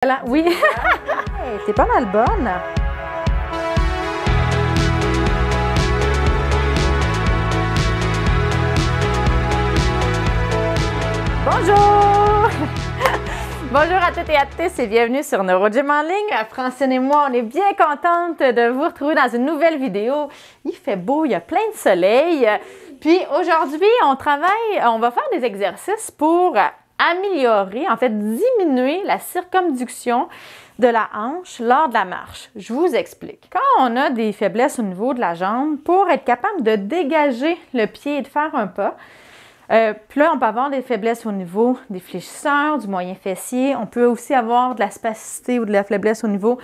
Voilà, oui. Hey, t'es pas mal bonne. Bonjour! Bonjour à toutes et à tous et bienvenue sur NeuroGym en ligne. Francine et moi, on est bien contentes de vous retrouver dans une nouvelle vidéo. Il fait beau, il y a plein de soleil. Puis aujourd'hui, on va faire des exercices pour améliorer, en fait diminuer la circonduction de la hanche lors de la marche. Je vous explique. Quand on a des faiblesses au niveau de la jambe, pour être capable de dégager le pied et de faire un pas, puis là, on peut avoir des faiblesses au niveau des fléchisseurs, du moyen fessier. On peut aussi avoir de la spasticité ou de la faiblesse au niveau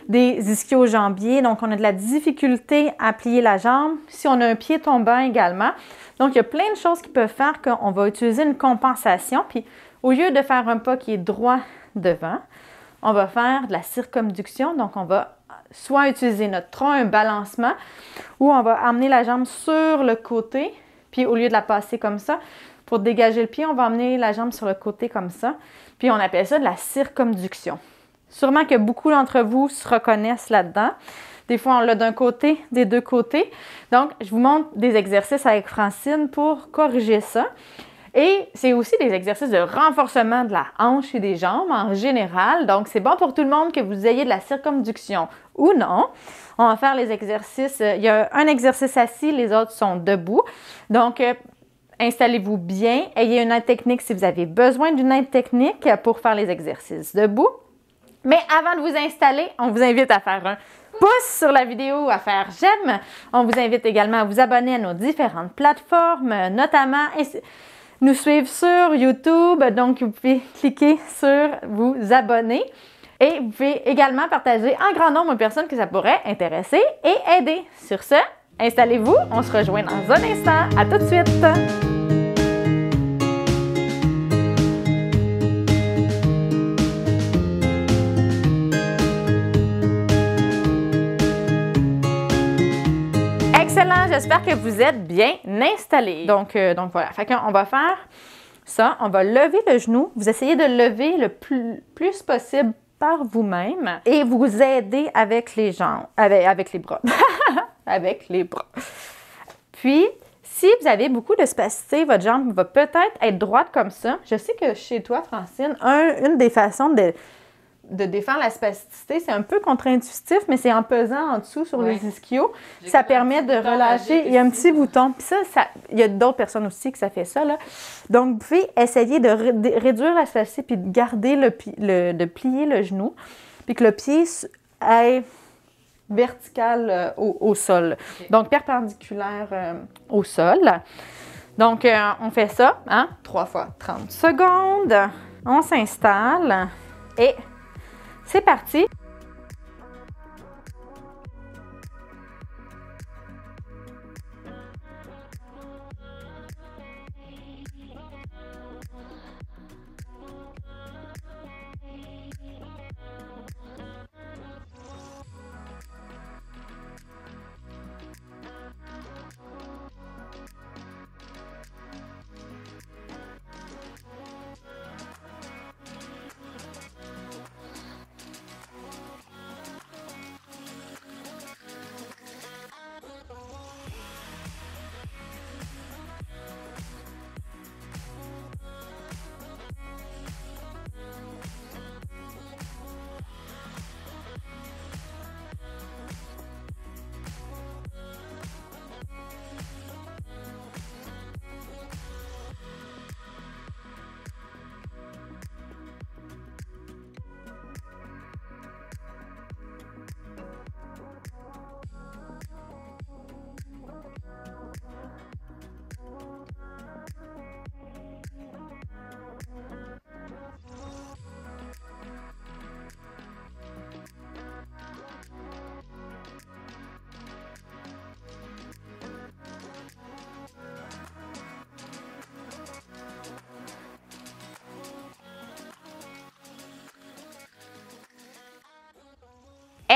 des ischio-jambiers. Donc, on a de la difficulté à plier la jambe. Si on a un pied tombant également. Donc, il y a plein de choses qui peuvent faire qu'on va utiliser une compensation. Puis, au lieu de faire un pas qui est droit devant, on va faire de la circonduction. Donc, on va soit utiliser notre tronc, un balancement, ou on va amener la jambe sur le côté. Puis, au lieu de la passer comme ça, pour dégager le pied, on va amener la jambe sur le côté comme ça. Puis, on appelle ça de la circonduction. Sûrement que beaucoup d'entre vous se reconnaissent là-dedans. Des fois, on l'a d'un côté, des deux côtés. Donc, je vous montre des exercices avec Francine pour corriger ça. Et c'est aussi des exercices de renforcement de la hanche et des jambes en général. Donc, c'est bon pour tout le monde que vous ayez de la circonduction ou non. On va faire les exercices. Il y a un exercice assis, les autres sont debout. Donc, installez-vous bien. Ayez une aide technique si vous avez besoin d'une aide technique pour faire les exercices debout. Mais avant de vous installer, on vous invite à faire un pouce sur la vidéo, à faire j'aime. On vous invite également à vous abonner à nos différentes plateformes, notamment nous suivre sur YouTube. Donc, vous pouvez cliquer sur vous abonner. Et vous pouvez également partager en grand nombre de personnes que ça pourrait intéresser et aider. Sur ce, installez-vous. On se rejoint dans un instant. À tout de suite! Excellent! J'espère que vous êtes bien installés. Donc voilà. Fait qu'on va faire ça. On va lever le genou. Vous essayez de le lever le plus possible par vous-même et vous aider avec les jambes, avec les bras. Avec les bras. Puis, si vous avez beaucoup de spasticité, votre jambe va peut-être être droite comme ça. Je sais que chez toi, Francine, une des façons de défendre la spasticité, c'est un peu contre-intuitif, mais c'est en pesant en dessous sur les ischios. Ça permet de relâcher. Il y a un petit bouton. Puis ça, il y a d'autres personnes aussi que ça fait ça, là. Donc, vous pouvez essayer de réduire la spasticité puis de garder de plier le genou, puis que le pied est vertical au sol. Okay. Donc, perpendiculaire au sol. Donc, on fait ça, hein? 3 fois 30 secondes. On s'installe et c'est parti!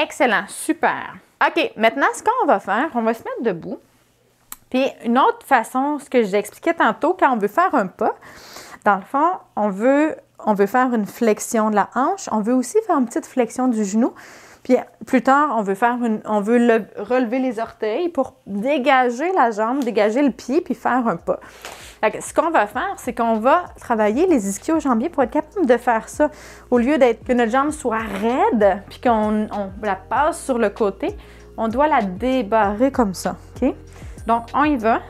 Excellent, super. OK, maintenant, ce qu'on va faire, on va se mettre debout. Puis une autre façon, ce que j'expliquais tantôt, quand on veut faire un pas, dans le fond, on veut on veut faire une flexion de la hanche. On veut aussi faire une petite flexion du genou. Puis plus tard, on veut relever les orteils pour dégager la jambe, dégager le pied, puis faire un pas. Fait que ce qu'on va faire, c'est qu'on va travailler les ischio-jambiers pour être capable de faire ça. Au lieu que notre jambe soit raide, puis qu'on la passe sur le côté, on doit la débarrer comme ça. OK? Donc, on y va.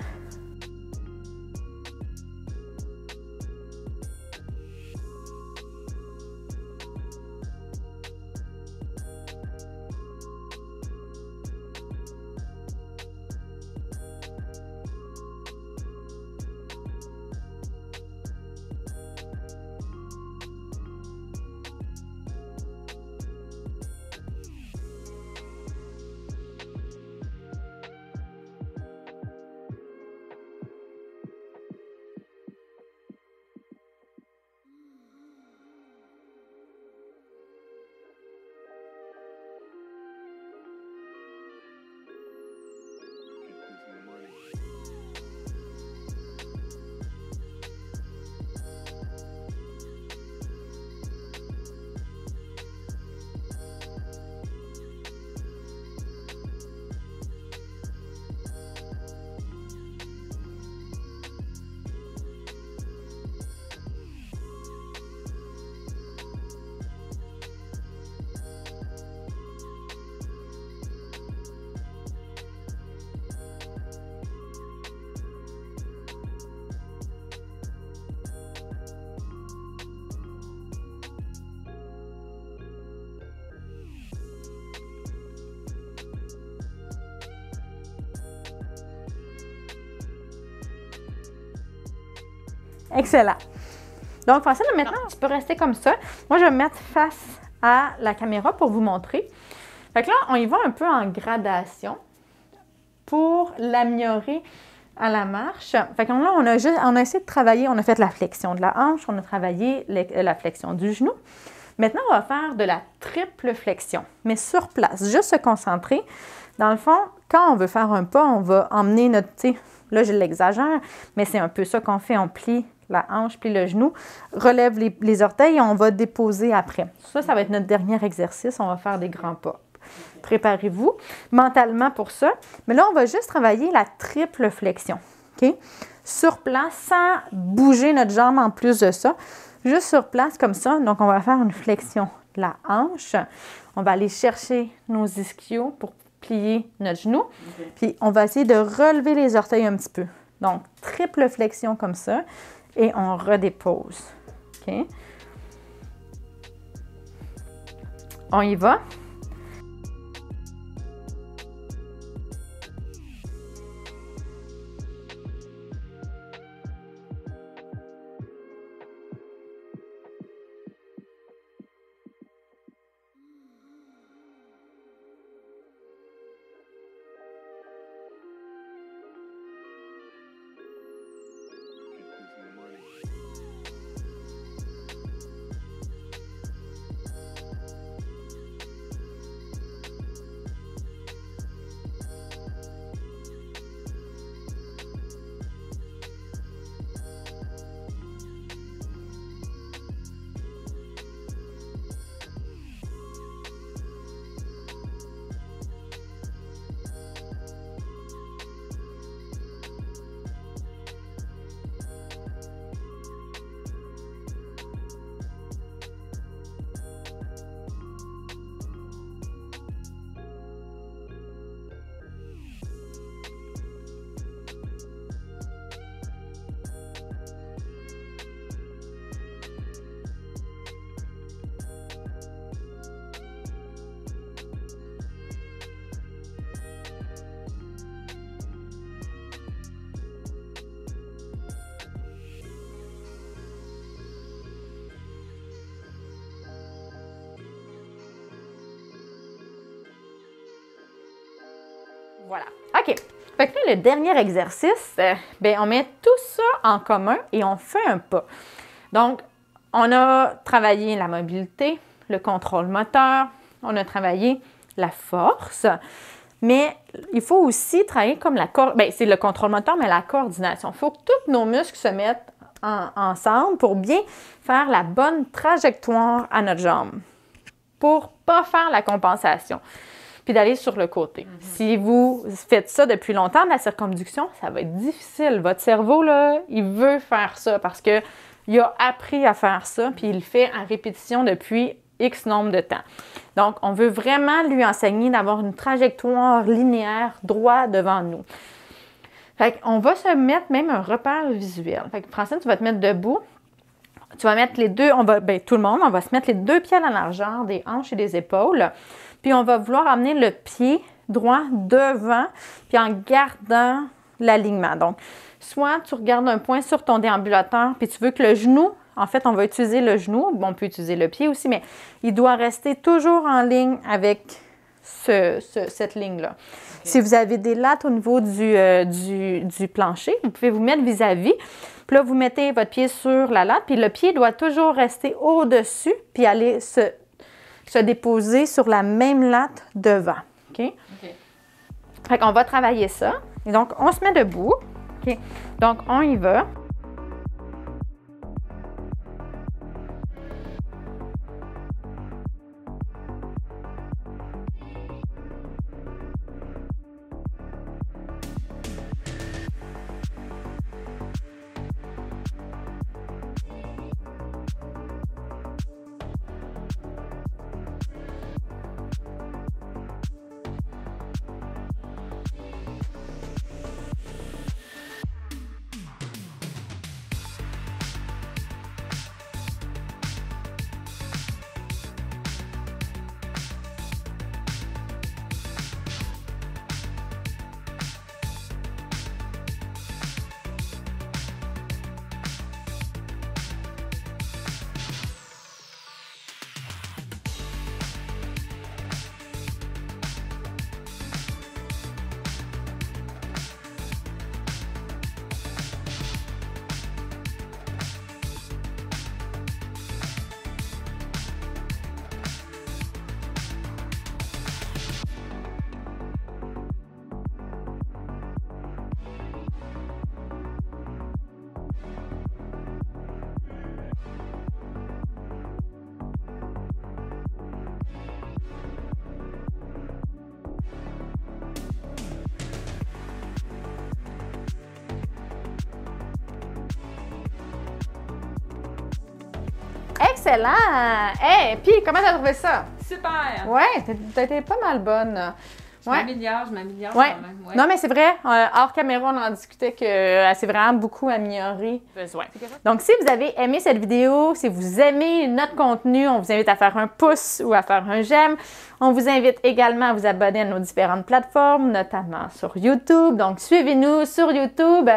Excellent. Donc, Francine, maintenant, tu peux rester comme ça. Moi, je vais me mettre face à la caméra pour vous montrer. Fait que là, on y va un peu en gradation pour l'améliorer à la marche. Fait que là, on a essayé de travailler, on a fait la flexion de la hanche, on a travaillé la flexion du genou. Maintenant, on va faire de la triple flexion, mais sur place, juste se concentrer. Dans le fond, quand on veut faire un pas, on va emmener notre, là, je l'exagère, mais c'est un peu ça qu'on fait, on plie la hanche, plie le genou, relève les orteils et on va déposer après. Ça va être notre dernier exercice, on va faire des grands pas. Préparez-vous mentalement pour ça. Mais là, on va juste travailler la triple flexion, OK? Sur place, sans bouger notre jambe en plus de ça. Juste sur place comme ça. Donc, on va faire une flexion de la hanche. On va aller chercher nos ischios pour plier notre genou. Okay. Puis, on va essayer de relever les orteils un petit peu. Donc, triple flexion comme ça. Et on redépose. OK? On y va. Voilà. OK. Fait que là, le dernier exercice, on met tout ça en commun et on fait un pas. Donc, on a travaillé la mobilité, le contrôle moteur, on a travaillé la force, mais il faut aussi travailler comme c'est le contrôle moteur, mais la coordination. Il faut que tous nos muscles se mettent ensemble pour bien faire la bonne trajectoire à notre jambe, pour pas faire la compensation, puis d'aller sur le côté. Si vous faites ça depuis longtemps, la circonduction, ça va être difficile. Votre cerveau, là, il veut faire ça parce qu'il a appris à faire ça, puis il le fait en répétition depuis X nombre de temps. Donc, on veut vraiment lui enseigner d'avoir une trajectoire linéaire droit devant nous. Fait qu'on va se mettre même un repère visuel. Fait que Francine, tu vas te mettre debout. Tu vas mettre les deux, tout le monde, on va se mettre les deux pieds à la largeur des hanches et des épaules. Puis on va vouloir amener le pied droit devant, puis en gardant l'alignement. Donc, soit tu regardes un point sur ton déambulateur, puis tu veux que le genou, en fait, on va utiliser le genou, on peut utiliser le pied aussi, mais il doit rester toujours en ligne avec cette ligne-là. Okay. Si vous avez des lattes au niveau du plancher, vous pouvez vous mettre vis-à-vis. Puis là, vous mettez votre pied sur la latte, puis le pied doit toujours rester au-dessus, puis aller se déposer sur la même latte devant. OK? OK. Fait qu'on va travailler ça. Et donc, on se met debout. OK? Donc, on y va. Excellent! Hey, puis comment t'as trouvé ça? Super! Ouais, t'as été pas mal bonne. Je m'améliore quand même. Ouais. Non, mais c'est vrai, hors caméra, on en discutait qu'elle s'est vraiment beaucoup améliorée. Donc, si vous avez aimé cette vidéo, si vous aimez notre contenu, on vous invite à faire un pouce ou à faire un j'aime. On vous invite également à vous abonner à nos différentes plateformes, notamment sur YouTube. Donc, suivez-nous sur YouTube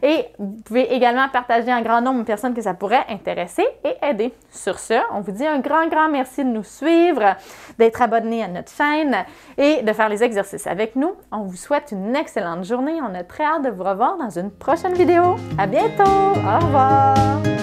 et vous pouvez également partager un grand nombre de personnes que ça pourrait intéresser et aider. Sur ce, on vous dit un grand merci de nous suivre, d'être abonné à notre chaîne et de faire les exercices avec nous. On vous souhaite une excellente journée. On a très hâte de vous revoir dans une prochaine vidéo. À bientôt! Au revoir!